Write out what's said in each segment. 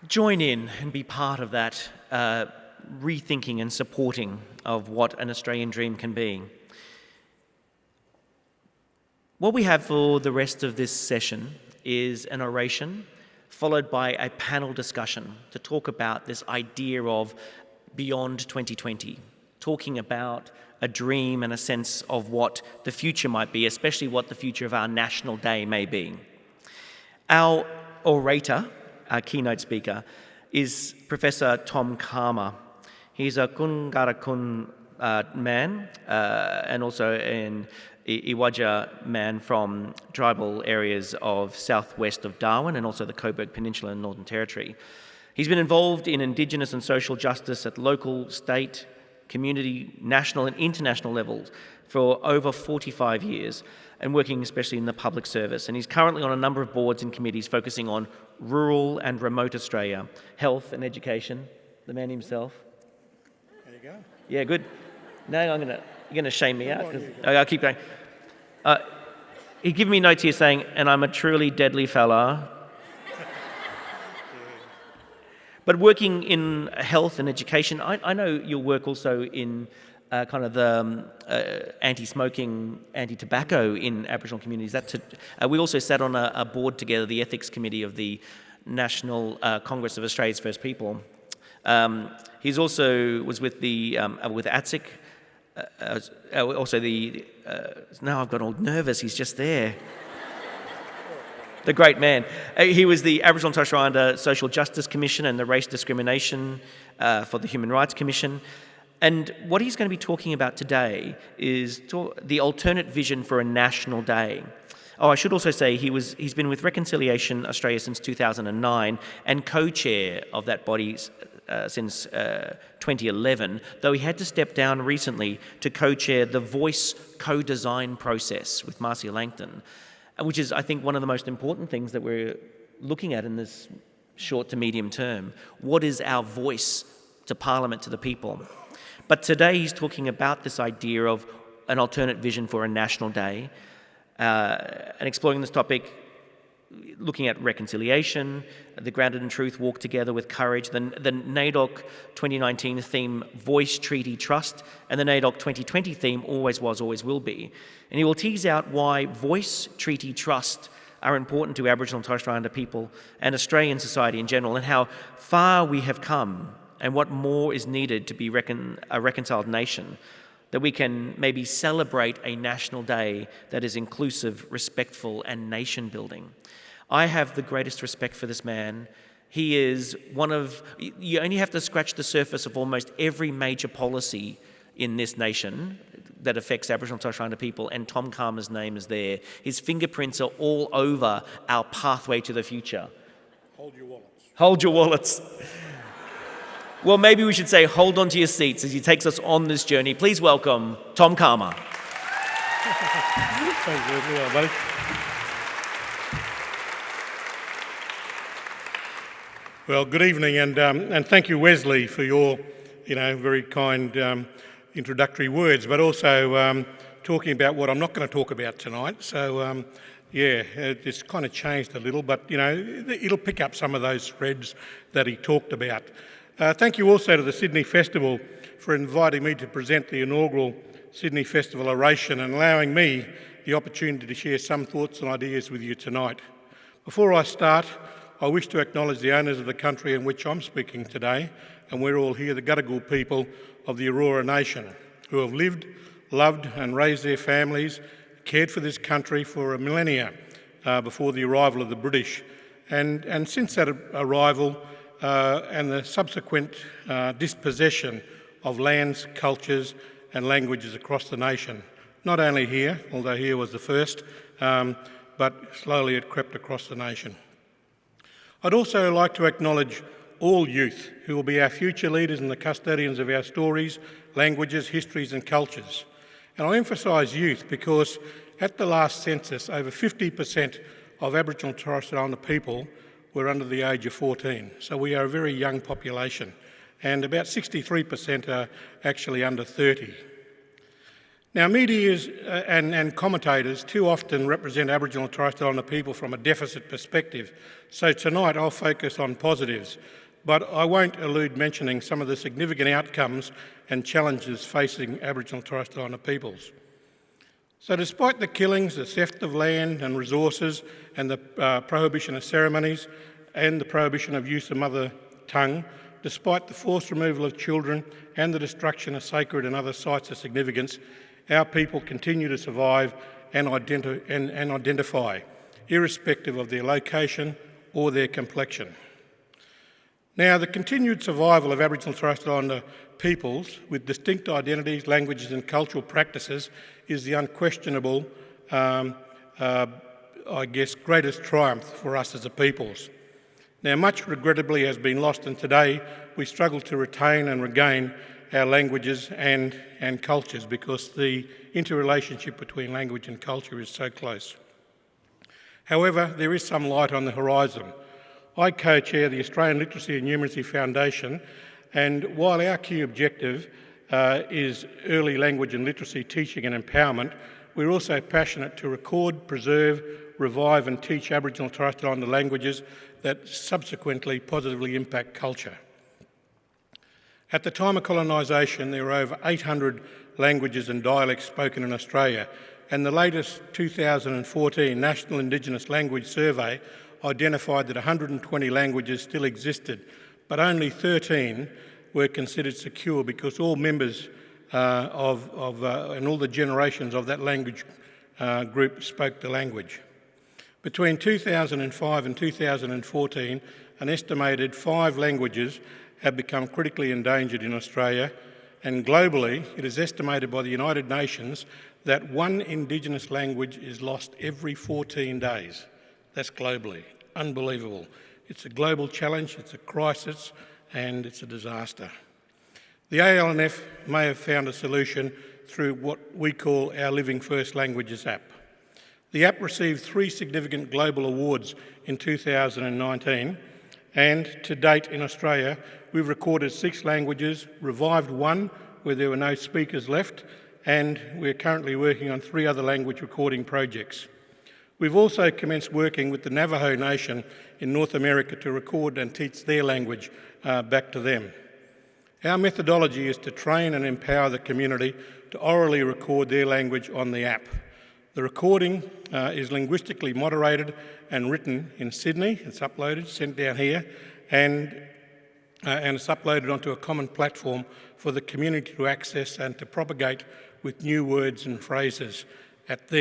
join in and be part of that rethinking and supporting of what an Australian dream can be. What we have for the rest of this session is an oration followed by a panel discussion to talk about this idea of beyond 2020, talking about a dream and a sense of what the future might be, especially what the future of our National Day may be. Our orator, our keynote speaker, is Professor Tom Calma. He's a Kungarakan man and also an Iwaidja man from tribal areas of southwest of Darwin and also the Coburg Peninsula and Northern Territory. He's been involved in Indigenous and social justice at local, state, community, national and international levels for over 45 years and working especially in the public service. And he's currently on a number of boards and committees focusing on rural and remote Australia, health and education, the man himself. There you go. Yeah, good. Now you're going to shame me out. I'll keep going. He gave me notes here saying, and I'm a truly deadly fella. But working in health and education, I know you'll work also in kind of the anti-smoking, anti-tobacco in Aboriginal communities. We also sat on a board together, the ethics committee of the National Congress of Australia's First People. He's also was with the with ATSIC. Also now I've got all nervous. He's just there. The great man. He was the Aboriginal and Torres Strait Islander Social Justice Commission and the Race Discrimination for the Human Rights Commission. And what he's going to be talking about today is the alternate vision for a national day. Oh, I should also say he's been with Reconciliation Australia since 2009 and co-chair of that body since 2011, though he had to step down recently to co-chair the Voice co-design process with Marcia Langton, which is, I think, one of the most important things that we're looking at in this short to medium term. What is our voice to Parliament, to the people? But today he's talking about this idea of an alternate vision for a national day and exploring this topic, looking at reconciliation, the Grounded in Truth Walk Together with Courage, the NAIDOC 2019 theme Voice, Treaty, Trust, and the NAIDOC 2020 theme Always Was, Always Will Be. And he will tease out why voice, treaty, trust are important to Aboriginal and Torres Strait Islander people and Australian society in general, and how far we have come and what more is needed to be a reconciled nation, that we can maybe celebrate a national day that is inclusive, respectful, and nation-building. I have the greatest respect for this man. He is you only have to scratch the surface of almost every major policy in this nation that affects Aboriginal and Torres Strait Islander people, and Tom Calma's name is there. His fingerprints are all over our pathway to the future. Hold your wallets. Hold your wallets. Well, maybe we should say hold on to your seats as he takes us on this journey. Please welcome Tom Calma. Thank you, buddy. Well, good evening, and thank you, Wesley, for your, very kind introductory words, but also talking about what I'm not going to talk about tonight. So, it's kind of changed a little, but it'll pick up some of those threads that he talked about. Thank you also to the Sydney Festival for inviting me to present the inaugural Sydney Festival Oration and allowing me the opportunity to share some thoughts and ideas with you tonight. Before I start, I wish to acknowledge the owners of the country in which I'm speaking today, and we're all here, the Gadigal people of the Aurora Nation, who have lived, loved and raised their families, cared for this country for a millennia before the arrival of the British. And since that arrival, and the subsequent dispossession of lands, cultures and languages across the nation. Not only here, although here was the first, but slowly it crept across the nation. I'd also like to acknowledge all youth who will be our future leaders and the custodians of our stories, languages, histories and cultures. And I'll emphasise youth because at the last census, over 50% of Aboriginal and Torres Strait Islander people were under the age of 14. So we are a very young population, and about 63% are actually under 30. Now, media and commentators too often represent Aboriginal and Torres Strait Islander people from a deficit perspective, so tonight I'll focus on positives, but I won't elude mentioning some of the significant outcomes and challenges facing Aboriginal and Torres Strait Islander peoples. So despite the killings, the theft of land and resources, and the prohibition of ceremonies, and the prohibition of use of mother tongue, despite the forced removal of children and the destruction of sacred and other sites of significance, our people continue to survive and identify, irrespective of their location or their complexion. Now, the continued survival of Aboriginal and Torres Strait Islander peoples with distinct identities, languages and cultural practices is the unquestionable, greatest triumph for us as a peoples. Now, much regrettably has been lost, and today we struggle to retain and regain our languages and cultures because the interrelationship between language and culture is so close. However, there is some light on the horizon. I co-chair the Australian Literacy and Numeracy Foundation, and while our key objective is early language and literacy teaching and empowerment, we're also passionate to record, preserve, revive and teach Aboriginal and Torres Strait Islander languages that subsequently positively impact culture. At the time of colonisation, there were over 800 languages and dialects spoken in Australia, and the latest 2014 National Indigenous Language Survey identified that 120 languages still existed, but only 13 were considered secure because all members and all the generations of that language group spoke the language. Between 2005 and 2014, an estimated 5 languages have become critically endangered in Australia, and globally it is estimated by the United Nations that 1 Indigenous language is lost every 14 days. That's globally. Unbelievable. It's a global challenge, it's a crisis, and it's a disaster. The ALNF may have found a solution through what we call our Living First Languages app. The app received 3 significant global awards in 2019, and to date in Australia, we've recorded 6 languages, revived 1 where there were no speakers left, and we're currently working on 3 other language recording projects. We've also commenced working with the Navajo Nation in North America to record and teach their language back to them. Our methodology is to train and empower the community to orally record their language on the app. The recording is linguistically moderated and written in Sydney. It's uploaded, sent down here, and it's uploaded onto a common platform for the community to access and to propagate with new words and phrases at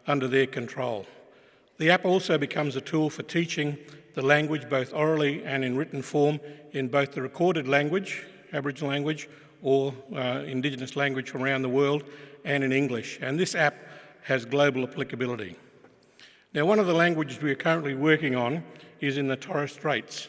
under their control. The app also becomes a tool for teaching the language both orally and in written form in both the recorded language, Aboriginal language, or Indigenous language from around the world, and in English. And this app has global applicability. Now, one of the languages we are currently working on is in the Torres Straits.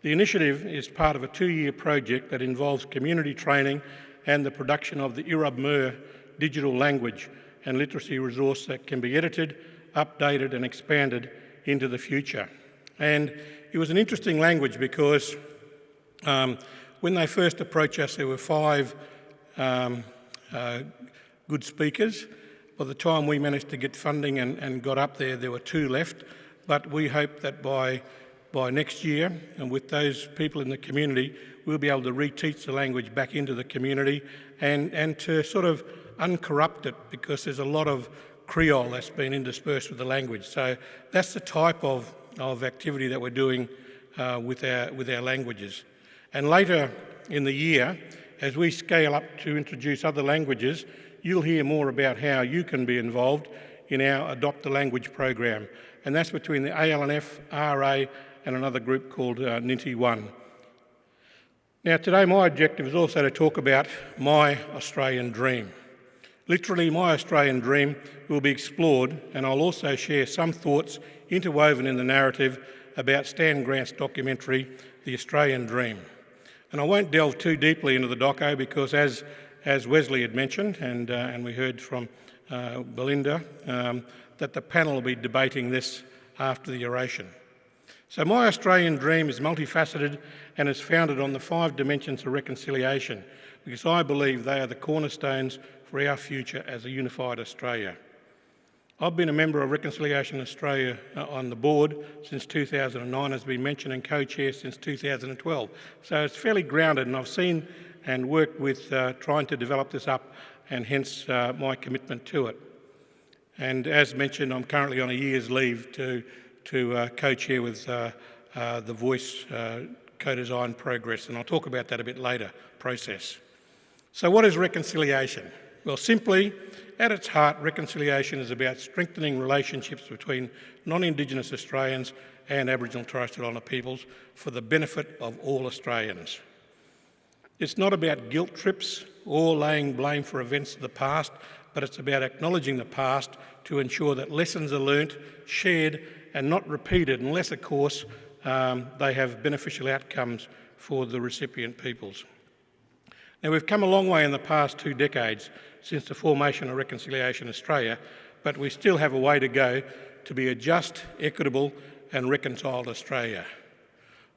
The initiative is part of a 2-year project that involves community training and the production of the Irab-Mer digital language and literacy resource that can be edited, updated and expanded into the future. And it was an interesting language because when they first approached us, there were 5 good speakers. By the time we managed to get funding and got up there, there were 2 left. But we hope that by next year, and with those people in the community, we'll be able to reteach the language back into the community and to sort of uncorrupt it, because there's a lot of Creole that's been interspersed with the language. So that's the type of activity that we're doing with our languages. And later in the year, as we scale up to introduce other languages, you'll hear more about how you can be involved in our Adopt a Language program. And that's between the ALNF, RA and another group called Ninty One. Now today my objective is also to talk about my Australian dream. Literally, my Australian dream will be explored, and I'll also share some thoughts interwoven in the narrative about Stan Grant's documentary, The Australian Dream. And I won't delve too deeply into the doco because, as Wesley had mentioned, and we heard from Belinda, that the panel will be debating this after the oration. So my Australian dream is multifaceted and is founded on the 5 dimensions of reconciliation, because I believe they are the cornerstones for our future as a unified Australia. I've been a member of Reconciliation Australia on the board since 2009, as been mentioned, and co-chair since 2012. So it's fairly grounded, and I've seen and worked with trying to develop this up, and hence my commitment to it. And as mentioned, I'm currently on a year's leave to co-chair with the Voice co-design progress, and I'll talk about that a bit later, process. So what is reconciliation? Well, simply, at its heart, reconciliation is about strengthening relationships between non-Indigenous Australians and Aboriginal and Torres Strait Islander peoples for the benefit of all Australians. It's not about guilt trips or laying blame for events of the past, but it's about acknowledging the past to ensure that lessons are learnt, shared and not repeated unless, of course, they have beneficial outcomes for the recipient peoples. Now, we've come a long way in the past 2 decades since the formation of Reconciliation Australia, but we still have a way to go to be a just, equitable and reconciled Australia.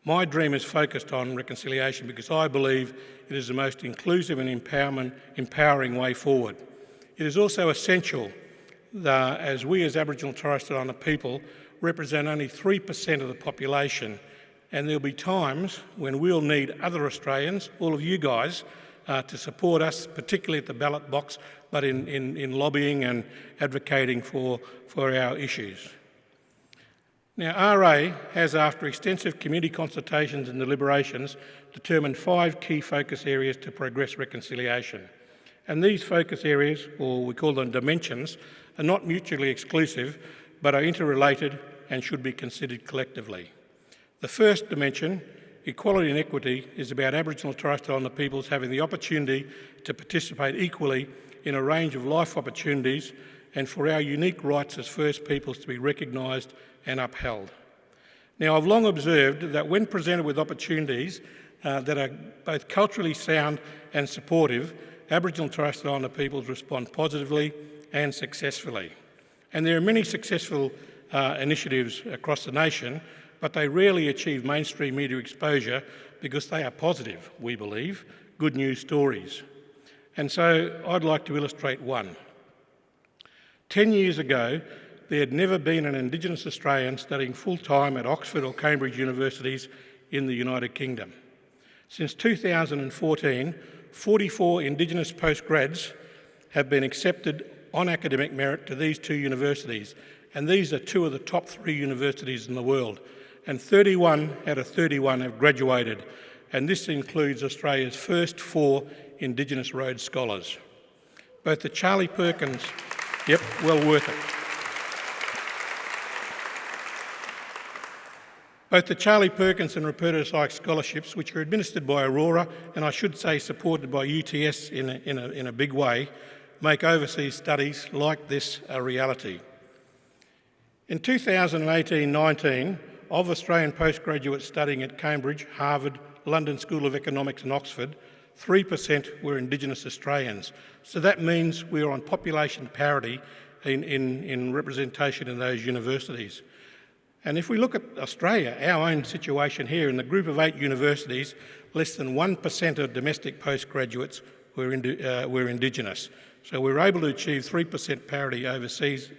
My dream is focused on reconciliation because I believe it is the most inclusive and empowering way forward. It is also essential that as we as Aboriginal and Torres Strait Islander people represent only 3% of the population, and there'll be times when we'll need other Australians, all of you guys, to support us, particularly at the ballot box, but in lobbying and advocating for our issues. Now, RA has, after extensive community consultations and deliberations, determined 5 key focus areas to progress reconciliation. And these focus areas, or we call them dimensions, are not mutually exclusive, but are interrelated and should be considered collectively. The first dimension, equality and equity, is about Aboriginal and Torres Strait Islander peoples having the opportunity to participate equally in a range of life opportunities and for our unique rights as First Peoples to be recognised and upheld. Now, I've long observed that when presented with opportunities that are both culturally sound and supportive, Aboriginal and Torres Strait Islander peoples respond positively and successfully. And there are many successful initiatives across the nation, but they rarely achieve mainstream media exposure because they are positive, we believe, good news stories. And so I'd like to illustrate one. 10 years ago, there had never been an Indigenous Australian studying full-time at Oxford or Cambridge universities in the United Kingdom. Since 2014, 44 Indigenous postgrads have been accepted on academic merit to these 2 universities, and these are 2 of the top 3 universities in the world. And 31 out of 31 have graduated, and this includes Australia's first 4 Indigenous Rhodes Scholars. Both the Charlie Perkins, yep, well worth it. Both the Charlie Perkins and Ruperta Sykes scholarships, which are administered by Aurora, and I should say supported by UTS in a big way, make overseas studies like this a reality. In 2018-19, of Australian postgraduates studying at Cambridge, Harvard, London School of Economics and Oxford, 3% were Indigenous Australians. So that means we're on population parity in representation in those universities. And if we look at Australia, our own situation here, in the group of 8 universities, less than 1% of domestic postgraduates were Indigenous. So we were able to achieve 3% parity overseas.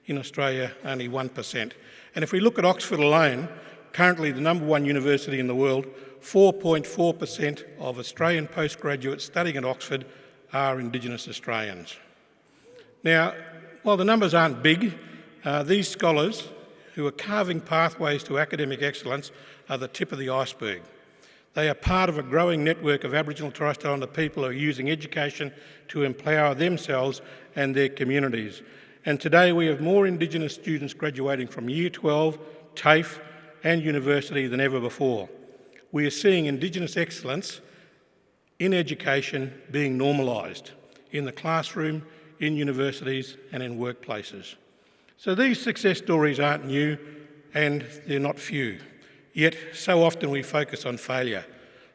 In Australia, only 1%. And if we look at Oxford alone, currently the number 1 university in the world, 4.4% of Australian postgraduates studying at Oxford are Indigenous Australians. Now, while the numbers aren't big, these scholars who are carving pathways to academic excellence are the tip of the iceberg. They are part of a growing network of Aboriginal and Torres Strait Islander people who are using education to empower themselves and their communities. And today we have more Indigenous students graduating from Year 12, TAFE and university than ever before. We are seeing Indigenous excellence in education being normalised in the classroom, in universities and in workplaces. So these success stories aren't new and they're not few. Yet so often we focus on failure.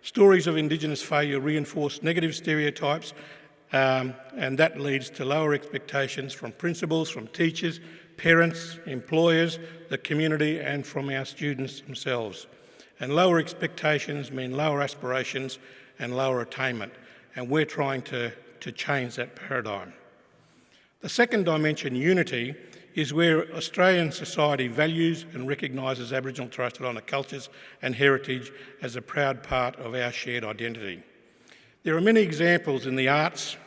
Stories of Indigenous failure reinforce negative stereotypes, and that leads to lower expectations from principals, from teachers, parents, employers, the community and from our students themselves. And lower expectations mean lower aspirations and lower attainment. And we're trying to to change that paradigm. The second dimension, unity, is where Australian society values and recognises Aboriginal and Torres Strait Islander cultures and heritage as a proud part of our shared identity. There are many examples in the arts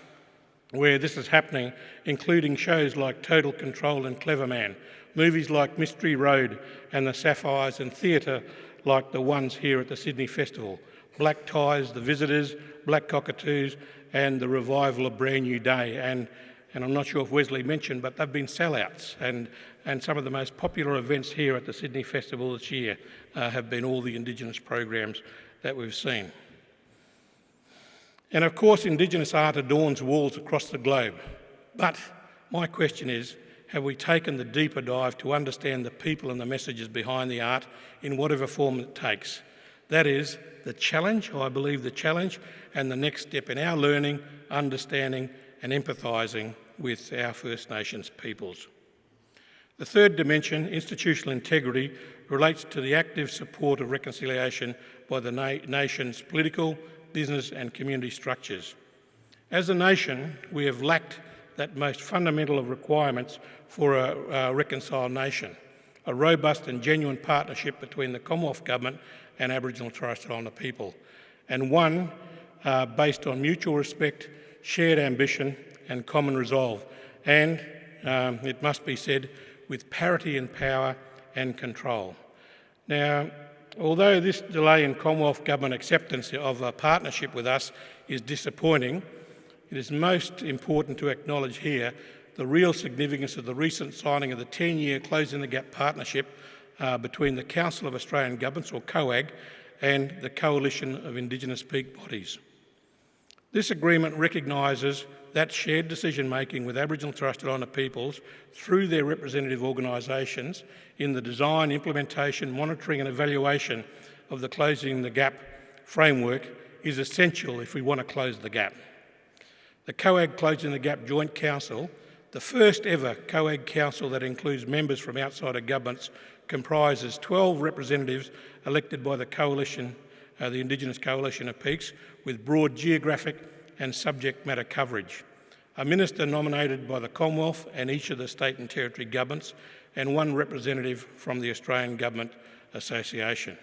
where this is happening, including shows like Total Control and Clever Man, movies like Mystery Road and The Sapphires, and theatre like the ones here at the Sydney Festival, Black Ties, The Visitors, Black Cockatoos, and the revival of Brand New Day. And I'm not sure if Wesley mentioned, but they've been sellouts, and some of the most popular events here at the Sydney Festival this year have been all the Indigenous programs that we've seen. And of course, Indigenous art adorns walls across the globe. But my question is, have we taken the deeper dive to understand the people and the messages behind the art in whatever form it takes? That is the challenge, I believe the challenge, and the next step in our learning, understanding and empathising with our First Nations peoples. The third dimension, institutional integrity, relates to the active support of reconciliation by the nation's political, business and community structures. As a nation, we have lacked that most fundamental of requirements for a reconciled nation, a robust and genuine partnership between the Commonwealth Government and Aboriginal and Torres Strait Islander people, and one based on mutual respect, shared ambition and common resolve, and, it must be said, with parity in power and control. Now, although this delay in Commonwealth Government acceptance of a partnership with us is disappointing, it is most important to acknowledge here the real significance of the recent signing of the 10-year Closing the Gap partnership between the Council of Australian Governments, or COAG, and the Coalition of Indigenous Peak Bodies. This agreement recognises that shared decision-making with Aboriginal and Torres Strait Islander peoples through their representative organisations in the design, implementation, monitoring and evaluation of the Closing the Gap framework is essential if we want to close the gap. The COAG Closing the Gap Joint Council, the first ever COAG council that includes members from outside of governments, comprises 12 representatives elected by the coalition, the Indigenous Coalition of Peaks, with broad geographic and subject matter coverage, a minister nominated by the Commonwealth and each of the state and territory governments, and one representative from the Australian Government Association.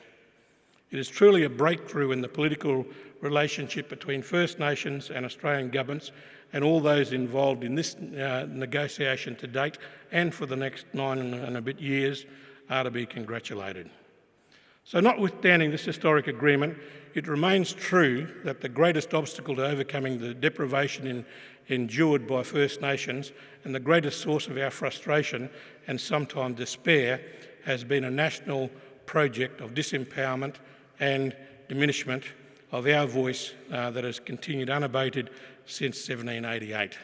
It is truly a breakthrough in the political relationship between First Nations and Australian governments and all those involved in this negotiation to date, and for the next 9 and a bit years are to be congratulated. So notwithstanding this historic agreement, it remains true that the greatest obstacle to overcoming the deprivation endured by First Nations and the greatest source of our frustration and sometimes despair has been a national project of disempowerment and diminishment of our voice that has continued unabated since 1788.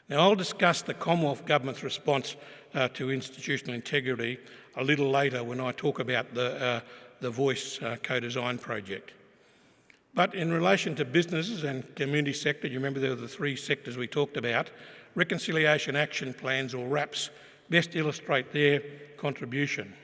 Now, I'll discuss the Commonwealth Government's response to institutional integrity a little later when I talk about the Voice co-design project. But in relation to businesses and community sector, you remember there were the three sectors we talked about, Reconciliation Action Plans, or RAPs, best illustrate their contribution.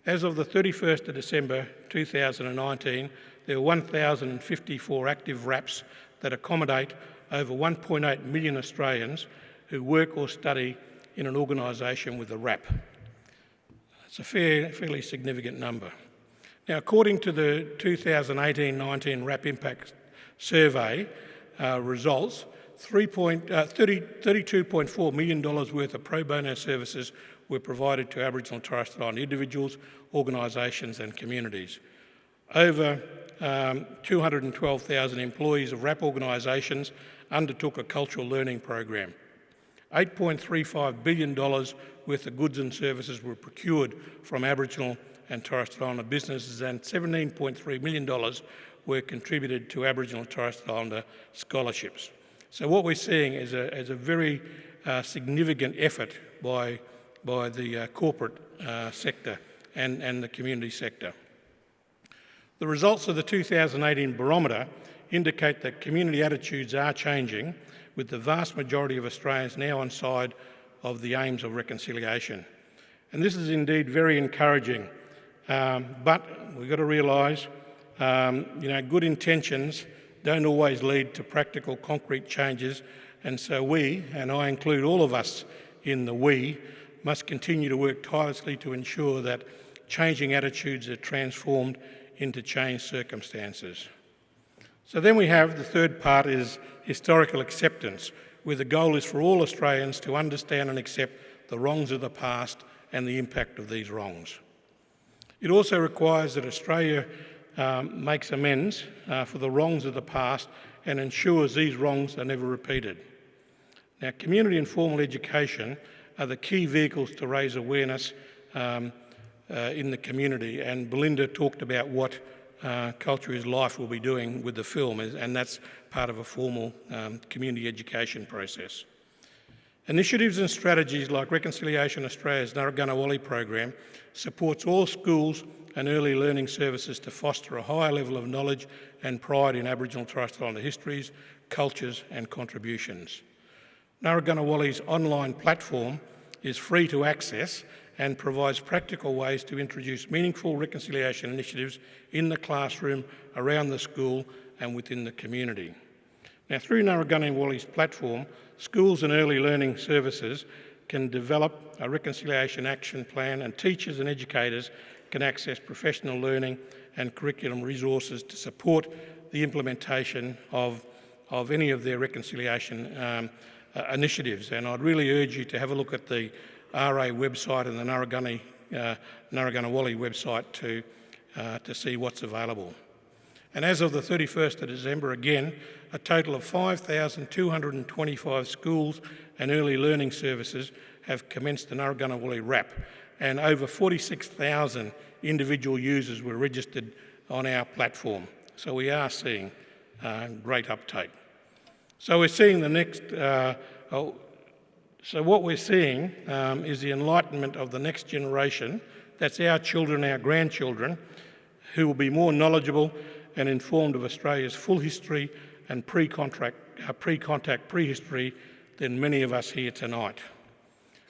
As of the 31st of December 2019, there were 1,054 active RAPs that accommodate over 1.8 million Australians who work or study in an organisation with a RAP. It's a fairly significant number. Now, according to the 2018-19 RAP Impact Survey results, $32.4 million worth of pro bono services were provided to Aboriginal and Torres Strait Islander individuals, organisations and communities. Over 212,000 employees of RAP organisations undertook a cultural learning program. $8.35 billion worth of goods and services were procured from Aboriginal and Torres Strait Islander businesses, and $17.3 million were contributed to Aboriginal and Torres Strait Islander scholarships. So what we're seeing is a very significant effort by the corporate sector and the community sector. The results of the 2018 barometer indicate that community attitudes are changing, with the vast majority of Australians now on side of the aims of reconciliation. And this is indeed very encouraging, but we've got to realise, good intentions don't always lead to practical, concrete changes, and so we, and I include all of us in the we, must continue to work tirelessly to ensure that changing attitudes are transformed into changed circumstances. So then we have the third part is historical acceptance, where the goal is for all Australians to understand and accept the wrongs of the past and the impact of these wrongs. It also requires that Australia makes amends for the wrongs of the past and ensures these wrongs are never repeated. Now, community and formal education are the key vehicles to raise awareness in the community, and Belinda talked about what Culture is Life will be doing with the film, and that's part of a formal community education process. Initiatives and strategies like Reconciliation Australia's Narragansett program supports all schools and early learning services to foster a higher level of knowledge and pride in Aboriginal and Torres Strait Islander histories, cultures and contributions. Narragansett online platform is free to access and provides practical ways to introduce meaningful reconciliation initiatives in the classroom, around the school and within the community. Now, through Narragansett platform, schools and early learning services can develop a reconciliation action plan, and teachers and educators can access professional learning and curriculum resources to support the implementation of any of their reconciliation initiatives. And I'd really urge you to have a look at the RA website and the Narragansett website to see what's available. And as of the 31st of December, again, a total of 5,225 schools and early learning services have commenced the Narragansett RAP, and over 46,000 individual users were registered on our platform. So we are seeing great uptake. So we're seeing the next, so what we're seeing is the enlightenment of the next generation. That's our children, our grandchildren, who will be more knowledgeable and informed of Australia's full history and pre-contact prehistory than many of us here tonight.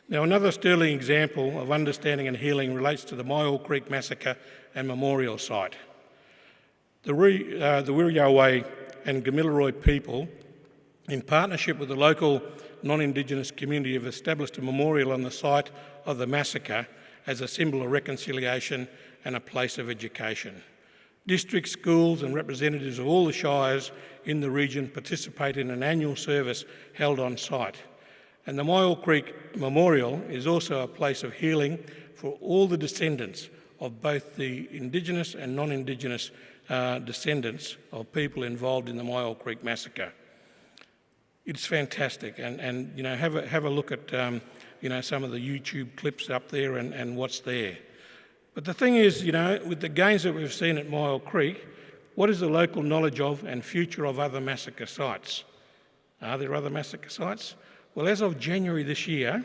Now, another sterling example of understanding and healing relates to the Myall Creek Massacre and Memorial Site. The Wirraway and Gamilaroi people, in partnership with the local non-Indigenous community, have established a memorial on the site of the massacre as a symbol of reconciliation and a place of education. District schools and representatives of all the shires in the region participate in an annual service held on site. And the Myall Creek Memorial is also a place of healing for all the descendants of both the Indigenous and non-Indigenous descendants of people involved in the Myall Creek Massacre. It's fantastic, and you know, have a look at you know, some of the YouTube clips up there and what's there. But the thing is, you know, with the gains that we've seen at Myall Creek, what is the local knowledge of and future of other massacre sites? Are there other massacre sites? Well, as of January this year,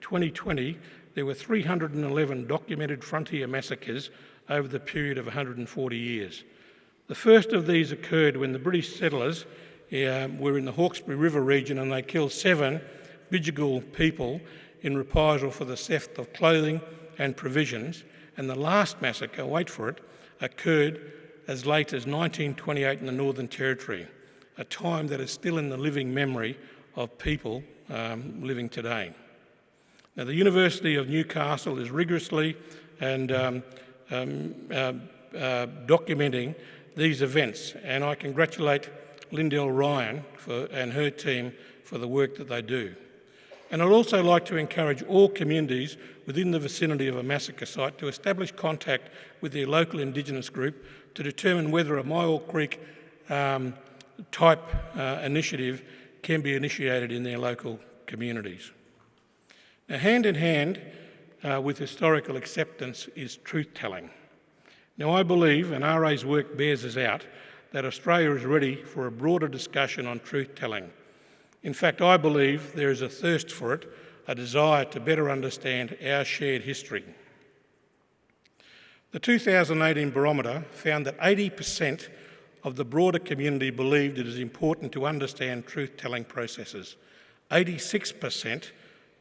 2020, there were 311 documented frontier massacres over the period of 140 years. The first of these occurred when the British settlers were in the Hawkesbury River region, and they killed 7 Bidjigal people in reprisal for the theft of clothing and provisions. And the last massacre, wait for it, occurred as late as 1928 in the Northern Territory, a time that is still in the living memory of people living today. Now, the University of Newcastle is rigorously and documenting these events, and I congratulate Lyndell Ryan and her team for the work that they do. And I'd also like to encourage all communities within the vicinity of a massacre site to establish contact with their local Indigenous group to determine whether a Myall Creek type initiative can be initiated in their local communities. Now, hand in hand with historical acceptance is truth-telling. Now, I believe, and RA's work bears this out, that Australia is ready for a broader discussion on truth-telling. In fact, I believe there is a thirst for it, a desire to better understand our shared history. The 2018 barometer found that 80% of the broader community believed it is important to understand truth-telling processes. 86%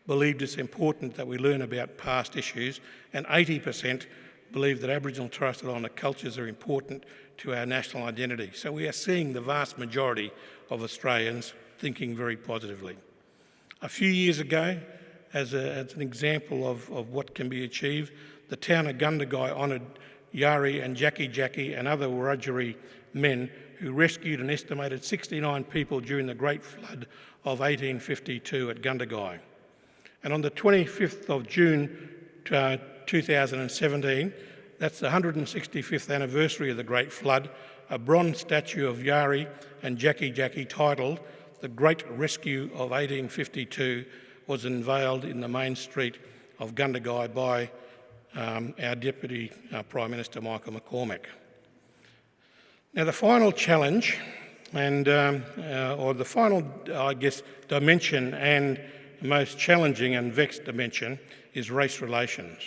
believed it's important that we learn about past issues, and 80% believe that Aboriginal and Torres Strait Islander cultures are important to our national identity. So we are seeing the vast majority of Australians thinking very positively. A few years ago, as an example of what can be achieved, the town of Gundagai honoured Yari and Jackie and other Wiradjuri men who rescued an estimated 69 people during the Great Flood of 1852 at Gundagai. And on the 25th of June 2017, that's the 165th anniversary of the Great Flood, a bronze statue of Yari and Jackie titled "The Great Rescue of 1852" was unveiled in the main street of Gundagai by our Deputy Prime Minister Michael McCormack. Now the final challenge or the final, dimension and most challenging and vexed dimension is race relations.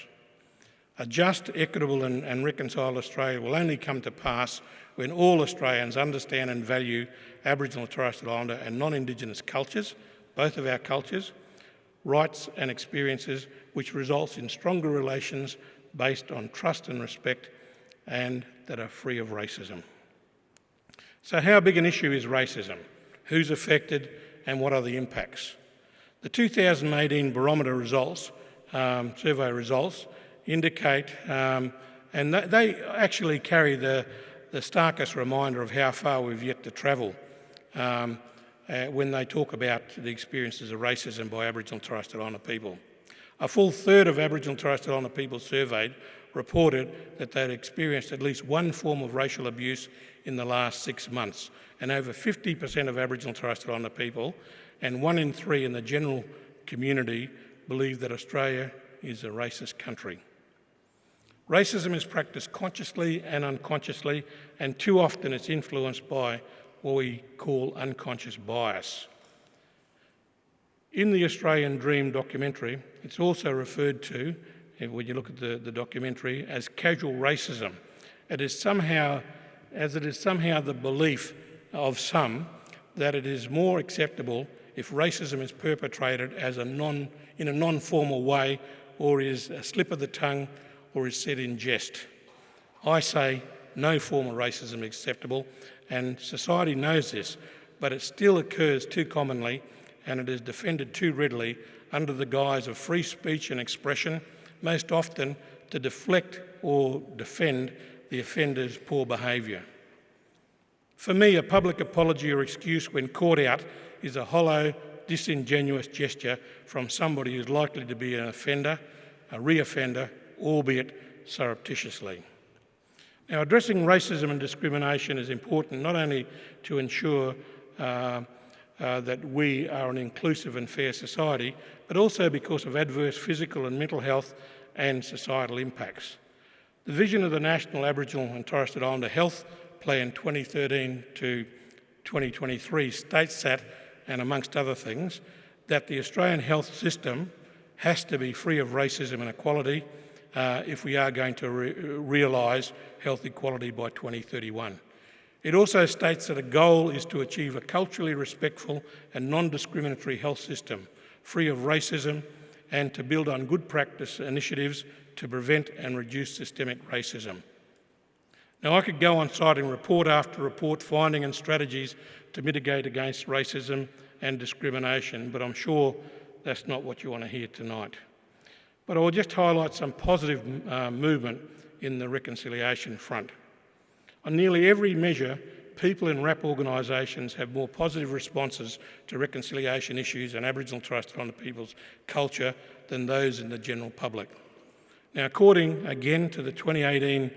A just, equitable and reconciled Australia will only come to pass when all Australians understand and value Aboriginal and Torres Strait Islander and non-Indigenous cultures, both of our cultures, rights and experiences, which results in stronger relations based on trust and respect and that are free of racism. So how big an issue is racism? Who's affected and what are the impacts? The 2018 barometer results, survey results, indicate, and they actually carry the starkest reminder of how far we've yet to travel when they talk about the experiences of racism by Aboriginal and Torres Strait Islander people. A full third of Aboriginal and Torres Strait Islander people surveyed reported that they'd experienced at least one form of racial abuse in the last 6 months, and over 50% of Aboriginal and Torres Strait Islander people and 1 in 3 in the general community believe that Australia is a racist country. Racism is practiced consciously and unconsciously, and too often it's influenced by what we call unconscious bias. In the Australian Dream documentary, it's also referred to, when you look at the documentary, as casual racism. It is somehow the belief of some that it is more acceptable if racism is perpetrated as in a non-formal way, or is a slip of the tongue, or is said in jest. I say no form of racism is acceptable, and society knows this, but it still occurs too commonly, and it is defended too readily under the guise of free speech and expression, most often to deflect or defend the offender's poor behaviour. For me, a public apology or excuse when caught out is a hollow, disingenuous gesture from somebody who's likely to be an offender, a re-offender, albeit surreptitiously. Now, addressing racism and discrimination is important not only to ensure that we are an inclusive and fair society, but also because of adverse physical and mental health and societal impacts. The vision of the National Aboriginal and Torres Strait Islander Health Plan 2013 to 2023 states that, and amongst other things, that the Australian health system has to be free of racism and equality if we are going to realise health equality by 2031. It also states that a goal is to achieve a culturally respectful and non-discriminatory health system, free of racism, and to build on good practice initiatives to prevent and reduce systemic racism. Now, I could go on citing report after report, finding and strategies to mitigate against racism and discrimination, but I'm sure that's not what you want to hear tonight. But I'll just highlight some positive movement in the reconciliation front. On nearly every measure, people in RAP organisations have more positive responses to reconciliation issues and Aboriginal and Torres Strait Islander people's culture than those in the general public. Now, according again to the 2018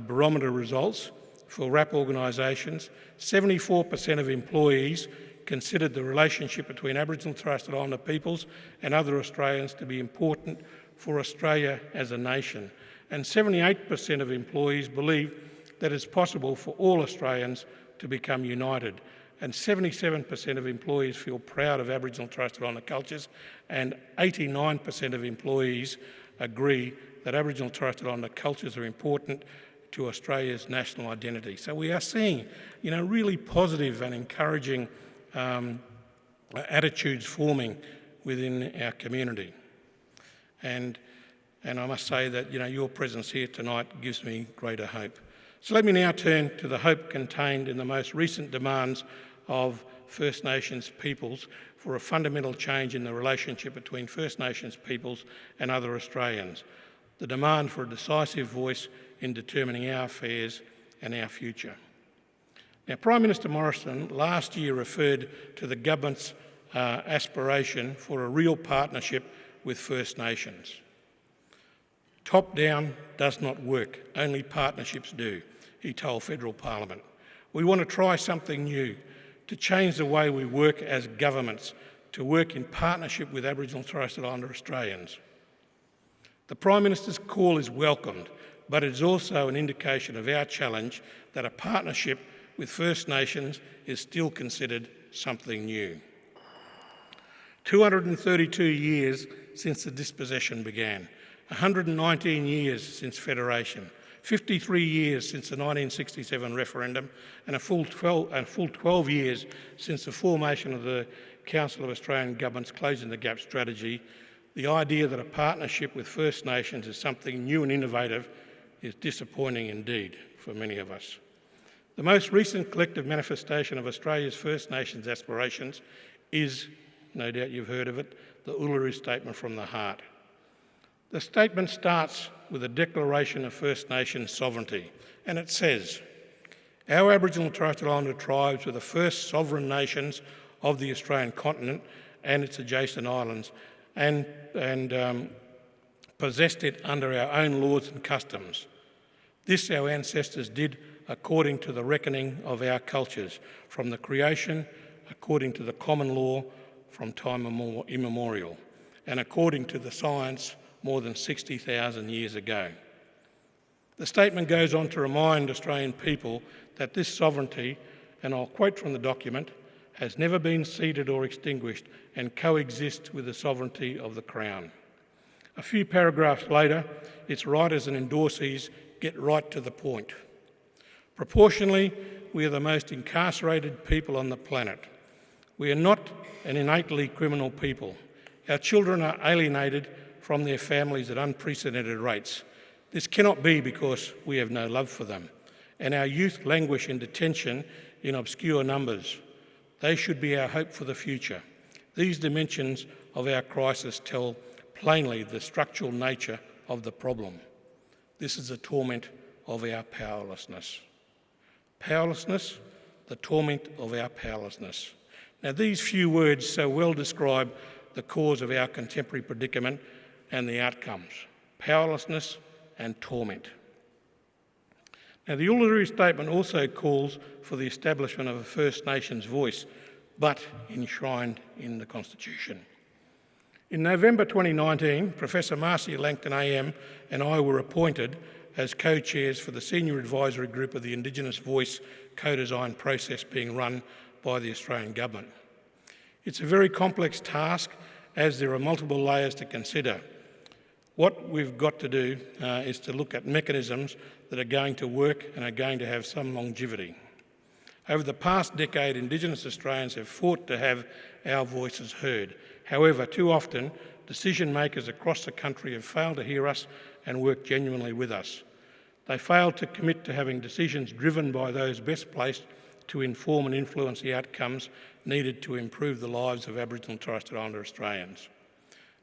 barometer results for RAP organisations, 74% of employees considered the relationship between Aboriginal and Torres Strait Islander peoples and other Australians to be important for Australia as a nation, and 78% of employees believe that it's possible for all Australians to become united, and 77% of employees feel proud of Aboriginal and Torres Strait Islander cultures, and 89% of employees agree that Aboriginal and Torres Strait Islander cultures are important to Australia's national identity. So we are seeing, really positive and encouraging attitudes forming within our community. And And I must say that, your presence here tonight gives me greater hope. So let me now turn to the hope contained in the most recent demands of First Nations peoples for a fundamental change in the relationship between First Nations peoples and other Australians, the demand for a decisive voice in determining our affairs and our future. Now, Prime Minister Morrison last year referred to the government's aspiration for a real partnership with First Nations. Top-down does not work, only partnerships do, he told Federal Parliament. We want to try something new, to change the way we work as governments, to work in partnership with Aboriginal and Torres Strait Islander Australians. The Prime Minister's call is welcomed, but it is also an indication of our challenge that a partnership with First Nations is still considered something new. 232 years since the dispossession began, 119 years since Federation, 53 years since the 1967 referendum, and a full 12 years since the formation of the Council of Australian Governments Closing the Gap strategy. The idea that a partnership with First Nations is something new and innovative is disappointing indeed for many of us. The most recent collective manifestation of Australia's First Nations aspirations is, no doubt you've heard of it, the Uluru Statement from the Heart. The statement starts with a declaration of First Nations sovereignty, and it says, "Our Aboriginal and Torres Strait Islander tribes were the first sovereign nations of the Australian continent and its adjacent islands, and possessed it under our own laws and customs. This our ancestors did according to the reckoning of our cultures, from the creation, according to the common law from time immemorial, and according to the science more than 60,000 years ago." The statement goes on to remind Australian people that this sovereignty, and I'll quote from the document, has never been ceded or extinguished and coexists with the sovereignty of the Crown. A few paragraphs later, its writers and endorsees get right to the point. Proportionally, we are the most incarcerated people on the planet. We are not an innately criminal people. Our children are alienated from their families at unprecedented rates. This cannot be because we have no love for them, and our youth languish in detention in obscure numbers. They should be our hope for the future. These dimensions of our crisis tell plainly the structural nature of the problem. This is the torment of our powerlessness. Powerlessness, the torment of our powerlessness. Now, these few words so well describe the cause of our contemporary predicament and the outcomes: powerlessness and torment. Now, the Uluru Statement also calls for the establishment of a First Nations voice, but enshrined in the Constitution. In November 2019, Professor Marcia Langton AM and I were appointed as co-chairs for the Senior Advisory Group of the Indigenous Voice co-design process being run by the Australian Government. It's a very complex task, as there are multiple layers to consider. What we've got to do is to look at mechanisms that are going to work and are going to have some longevity. Over the past decade, Indigenous Australians have fought to have our voices heard. However, too often, decision makers across the country have failed to hear us and work genuinely with us. They failed to commit to having decisions driven by those best placed to inform and influence the outcomes needed to improve the lives of Aboriginal and Torres Strait Islander Australians.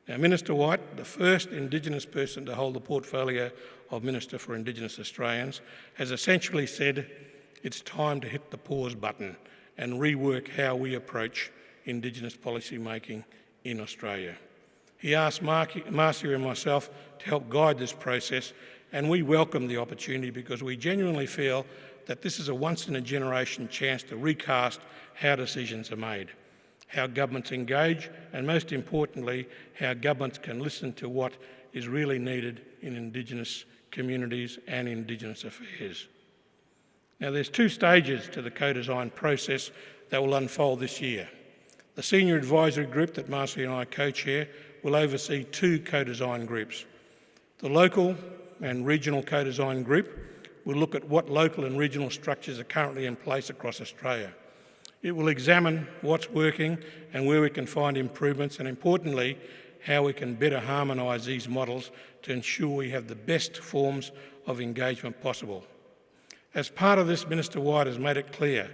Now, Minister White, the first Indigenous person to hold the portfolio of Minister for Indigenous Australians, has essentially said it's time to hit the pause button and rework how we approach Indigenous policy making in Australia. He asked Marcia and myself to help guide this process, and we welcome the opportunity because we genuinely feel that this is a once-in-a-generation chance to recast how decisions are made, how governments engage, and most importantly, how governments can listen to what is really needed in Indigenous communities and Indigenous affairs. Now, there's two stages to the co-design process that will unfold this year. The Senior Advisory Group that Marcia and I co-chair will oversee two co-design groups. The Local and Regional Co-Design Group will look at what local and regional structures are currently in place across Australia. It will examine what's working and where we can find improvements, and importantly, how we can better harmonise these models to ensure we have the best forms of engagement possible. As part of this, Minister White has made it clear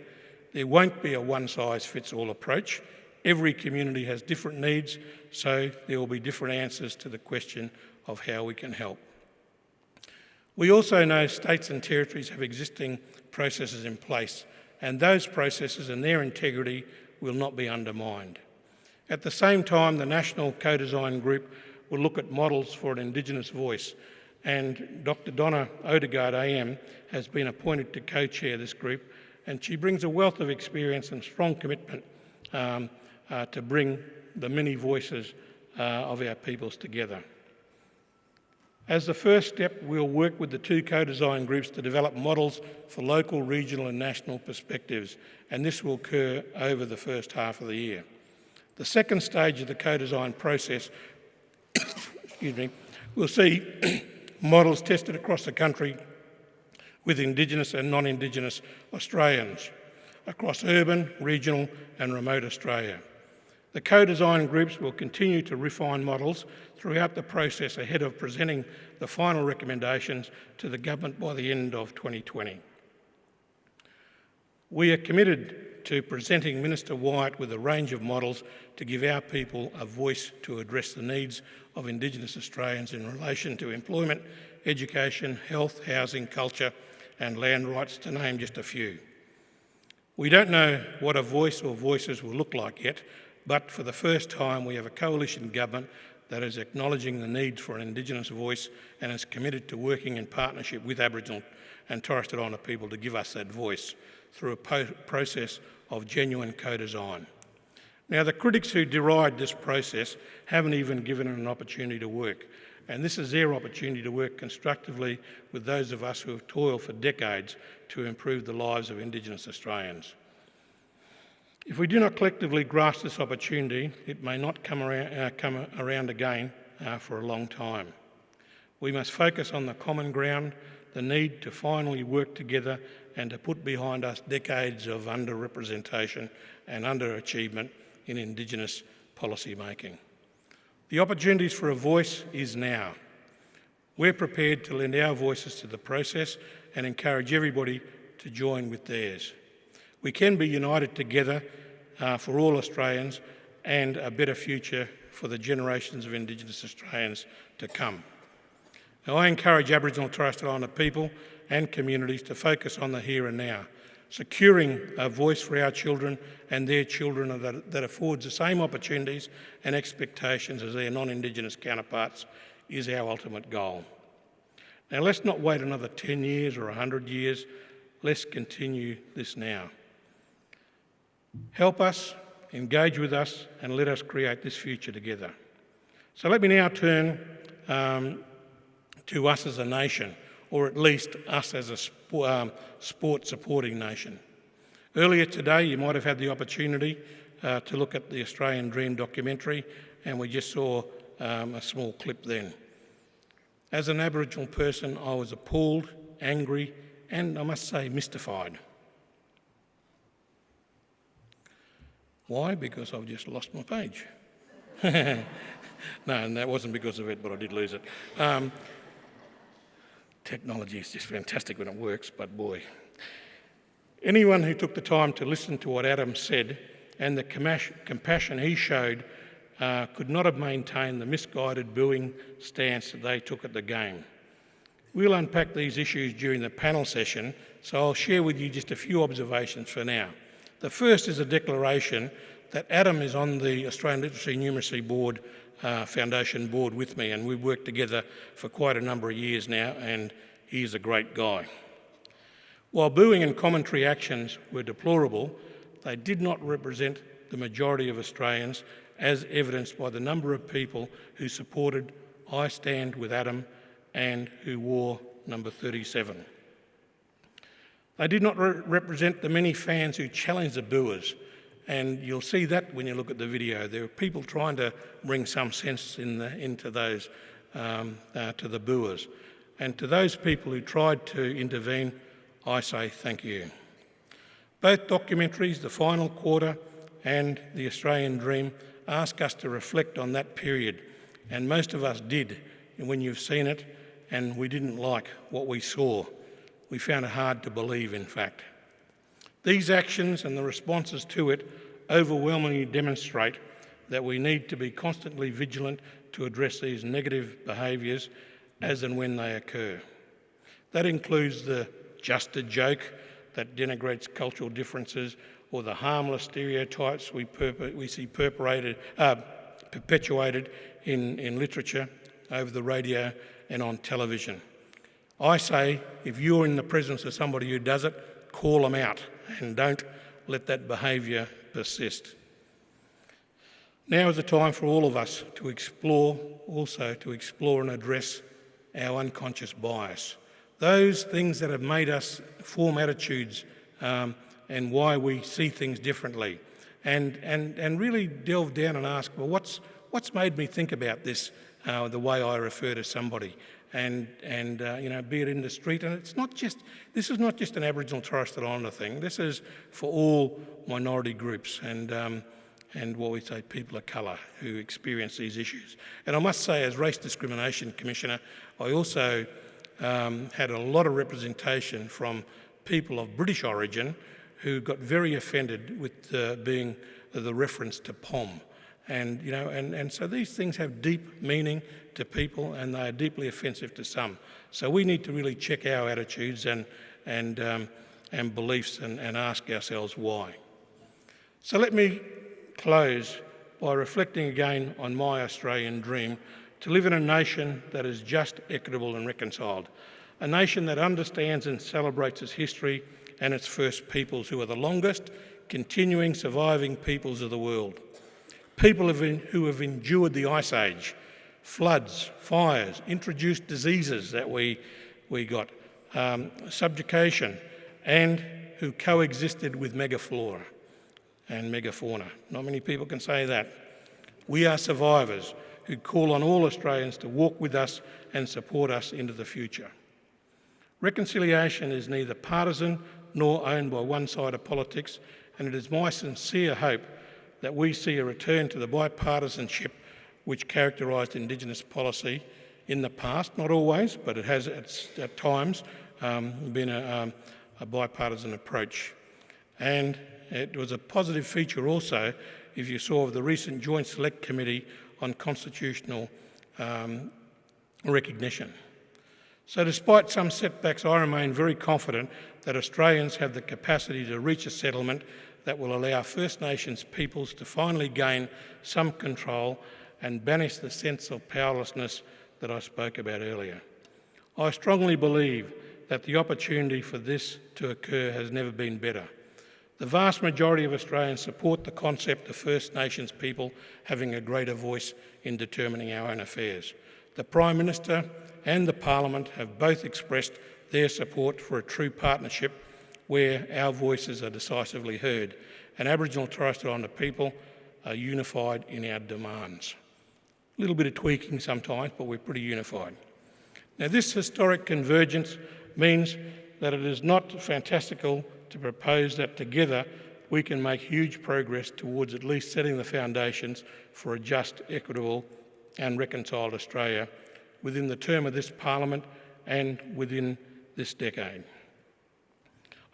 there won't be a one-size-fits-all approach. Every community has different needs, so there will be different answers to the question of how we can help. We also know states and territories have existing processes in place, and those processes and their integrity will not be undermined. At the same time, the National Co-Design Group will look at models for an Indigenous voice, and Dr Donna Odegaard AM has been appointed to co-chair this group, and she brings a wealth of experience and strong commitment to bring the many voices of our peoples together. As the first step, we'll work with the two co-design groups to develop models for local, regional and national perspectives, and this will occur over the first half of the year. The second stage of the co-design process will see models tested across the country with Indigenous and non-Indigenous Australians across urban, regional and remote Australia. The co-design groups will continue to refine models throughout the process ahead of presenting the final recommendations to the government by the end of 2020. We are committed to presenting Minister White with a range of models to give our people a voice to address the needs of Indigenous Australians in relation to employment, education, health, housing, culture and land rights, to name just a few. We don't know what a voice or voices will look like yet, but for the first time we have a coalition government that is acknowledging the need for an Indigenous voice and is committed to working in partnership with Aboriginal and Torres Strait Islander people to give us that voice through a process of genuine co-design. Now, the critics who deride this process haven't even given it an opportunity to work, and this is their opportunity to work constructively with those of us who have toiled for decades to improve the lives of Indigenous Australians. If we do not collectively grasp this opportunity, it may not come around again for a long time. We must focus on the common ground, the need to finally work together and to put behind us decades of underrepresentation and underachievement in Indigenous policy making. The opportunities for a voice is now. We're prepared to lend our voices to the process and encourage everybody to join with theirs. We can be united together for all Australians and a better future for the generations of Indigenous Australians to come. Now, I encourage Aboriginal and Torres Strait Islander people and communities to focus on the here and now. Securing a voice for our children and their children that affords the same opportunities and expectations as their non-Indigenous counterparts is our ultimate goal. Now, let's not wait another 10 years or 100 years. Let's continue this now. Help us, engage with us, and let us create this future together. So let me now turn to us as a nation, or at least us as a sport supporting nation. Earlier today, you might have had the opportunity to look at the Australian Dream documentary, and we just saw a small clip then. As an Aboriginal person, I was appalled, angry, and I must say mystified. Why? Because I've just lost my page. No, and that wasn't because of it, but I did lose it. Technology is just fantastic when it works, but boy. Anyone who took the time to listen to what Adam said and the compassion he showed could not have maintained the misguided booing stance that they took at the game. We'll unpack these issues during the panel session, so I'll share with you just a few observations for now. The first is a declaration that Adam is on the Australian Literacy and Numeracy Board, Foundation board with me, and we've worked together for quite a number of years now, and he's a great guy. While booing and commentary actions were deplorable, they did not represent the majority of Australians, as evidenced by the number of people who supported I Stand with Adam and who wore number 37. They did not represent the many fans who challenged the booers, and you'll see that when you look at the video. There are people trying to bring some sense into those, to the booers. And to those people who tried to intervene, I say thank you. Both documentaries, The Final Quarter and The Australian Dream, ask us to reflect on that period, and most of us did when you've seen it, and we didn't like what we saw. We found it hard to believe, in fact. These actions and the responses to it overwhelmingly demonstrate that we need to be constantly vigilant to address these negative behaviours as and when they occur. That includes the just a joke that denigrates cultural differences, or the harmless stereotypes we see perpetuated in literature, over the radio and on television. I say, if you're in the presence of somebody who does it, call them out and don't let that behaviour persist. Now is the time for all of us to explore and address our unconscious bias. Those things that have made us form attitudes and why we see things differently. And really delve down and ask, well, what's made me think about this the way I refer to somebody? And be it in the street. And this is not just an Aboriginal and Torres Strait Islander thing. This is for all minority groups and what we say people of colour who experience these issues. And I must say, as Race Discrimination Commissioner, I also had a lot of representation from people of British origin who got very offended with being the reference to POM. And so these things have deep meaning to people, and they are deeply offensive to some. So we need to really check our attitudes and beliefs and ask ourselves why. So let me close by reflecting again on my Australian dream: to live in a nation that is just, equitable and reconciled, a nation that understands and celebrates its history and its First Peoples, who are the longest continuing surviving peoples of the world. People who have endured the Ice Age, floods, fires, introduced diseases that we got, subjugation, and who coexisted with megaflora and megafauna. Not many people can say that. We are survivors who call on all Australians to walk with us and support us into the future. Reconciliation is neither partisan nor owned by one side of politics, and it is my sincere hope that we see a return to the bipartisanship which characterised Indigenous policy in the past. Not always, but it has at times been a bipartisan approach. And it was a positive feature also, if you saw, of the recent Joint Select Committee on Constitutional Recognition. So despite some setbacks, I remain very confident that Australians have the capacity to reach a settlement that will allow First Nations peoples to finally gain some control and banish the sense of powerlessness that I spoke about earlier. I strongly believe that the opportunity for this to occur has never been better. The vast majority of Australians support the concept of First Nations people having a greater voice in determining our own affairs. The Prime Minister and the Parliament have both expressed their support for a true partnership where our voices are decisively heard, and Aboriginal and Torres Strait Islander people are unified in our demands. A little bit of tweaking sometimes, but we're pretty unified. Now, this historic convergence means that it is not fantastical to propose that together we can make huge progress towards at least setting the foundations for a just, equitable and reconciled Australia within the term of this Parliament and within this decade.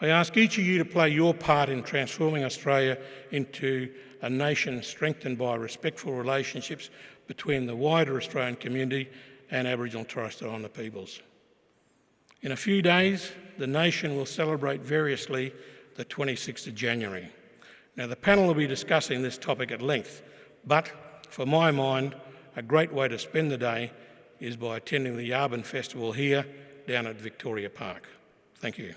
I ask each of you to play your part in transforming Australia into a nation strengthened by respectful relationships between the wider Australian community and Aboriginal and Torres Strait Islander peoples. In a few days, the nation will celebrate variously the 26th of January. Now, the panel will be discussing this topic at length, but for my mind, a great way to spend the day is by attending the Yabun Festival here down at Victoria Park. Thank you.